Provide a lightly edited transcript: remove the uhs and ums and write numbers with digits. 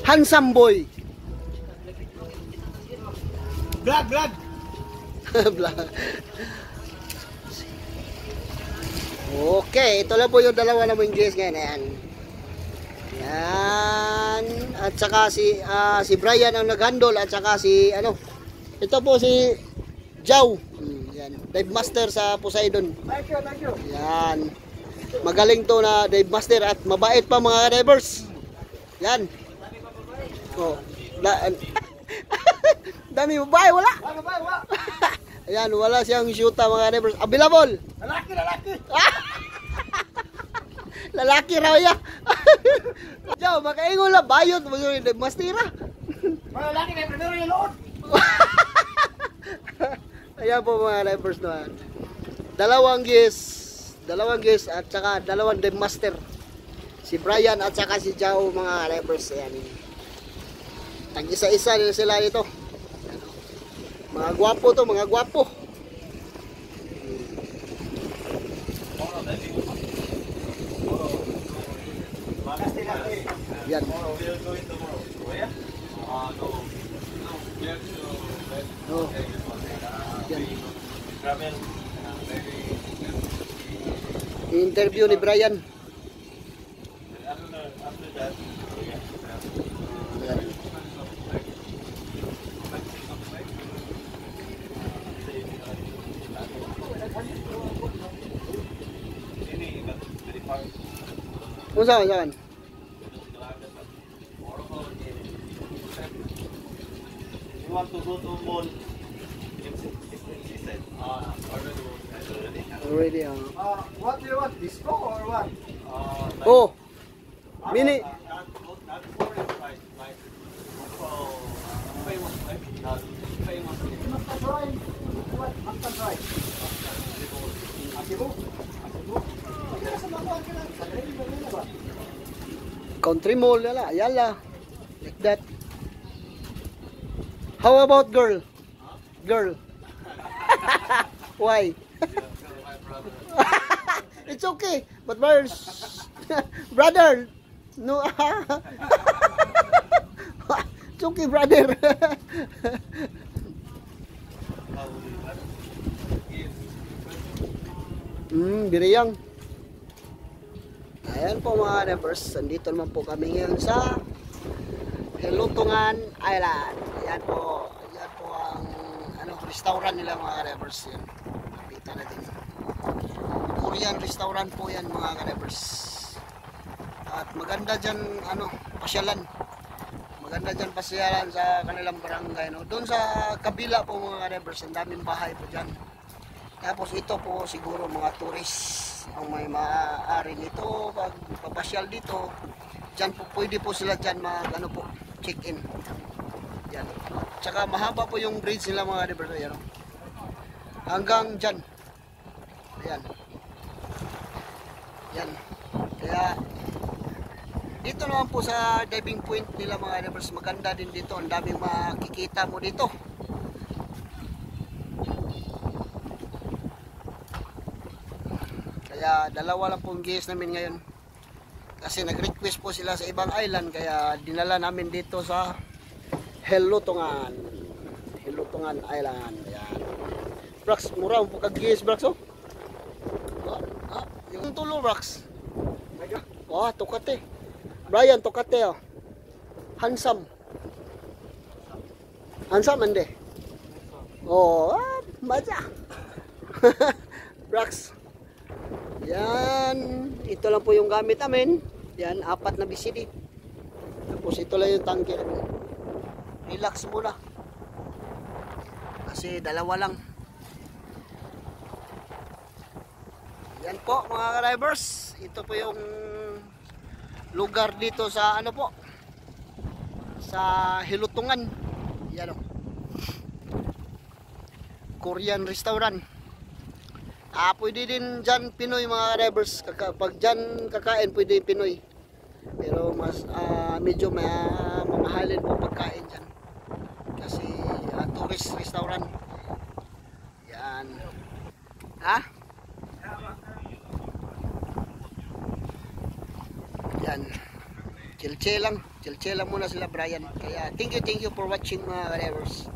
Handsome boy. Vlog. Vlog. Okay, ito lang po yung dalawa na mong guys ngayon. Ayan. Yan. At saka si Brian ang nag-handle at saka si ito po si Jow. Yan. Dive master sa Poseidon. Thank you. Yan. Magaling to na dive master at mabait pa mga divers. Yan. Oh. Dami babae wala. Ayan, wala siyang shoota mga divers. Available. Lalaki. Lalaki raw ya. Jow, makaingon lang bayot mo yung dive master. Lalaki kay primero yung load. Ayan po mga divers naman. Dalawang guys at saka dalawang dive master. Si Brian at saka si Jow mga divers. Ayan. Tag-isa-isa din sila dito. Mga gwapo to, mga gwapo. Yan. Oh. Yan. Interview ni Brian. Saan? You want to go to mall? Already. What do you want? Disco or what? Oh. Mini. Country mall yala, like that. How about girl? Why? It's okay, but brother, no. It's okay, brother. Biriyang. Ayan po mga neighbors, andito naman po kami ngayon sa Helutungan Island. Ayan po ang restaurant nila mga neighbors. Yan. Nakita natin. Korean restaurant po yan mga neighbors. At maganda dyan pasyalan. Maganda dyan pasyalan sa kanilang barangay. Doon sa kabila po mga neighbors, ang daming bahay po dyan. Tapos ito po siguro mga tourist ang may maaari nito pag papasyal dito. Diyan po pwede po sila diyan check-in. Yan. Tsaka mahaba po yung bridge nila mga neighbors. Yan. Hanggang diyan. Ayan. Yan. Kaya dito naman po sa diving point nila mga neighbors, maganda din dito. Ang daming makikita mo dito. Kaya dalawa lang pong guest namin ngayon. Kasi nag-request po sila sa ibang island. Kaya dinala namin dito sa Helutungan Island. Ayan. Brax, mura po kag-guest Brax oh. Yung tulo Brax. Oh, tukate. Brian, tukate oh. Handsome ande. Oh, maja. Brax. Yan, ito lang po yung gamit namin. Yan, 4 na BCD. Tapos ito lang yung tangke namin. Relax muna. Kasi dalawa lang. Yan po mga drivers. Ito po yung lugar dito sa sa Helutungan. Yan o. Korean restaurant. Pwede din dyan Pinoy mga drivers. Pag dyan kakain pwede Pinoy. Pero mas medyo mamahalin po pagkain dyan. Kasi tourist restaurant. Yan. Yan. chill-chill lang. Chill-chill lang muna sila, Brian. Kaya thank you for watching mga ka-revers.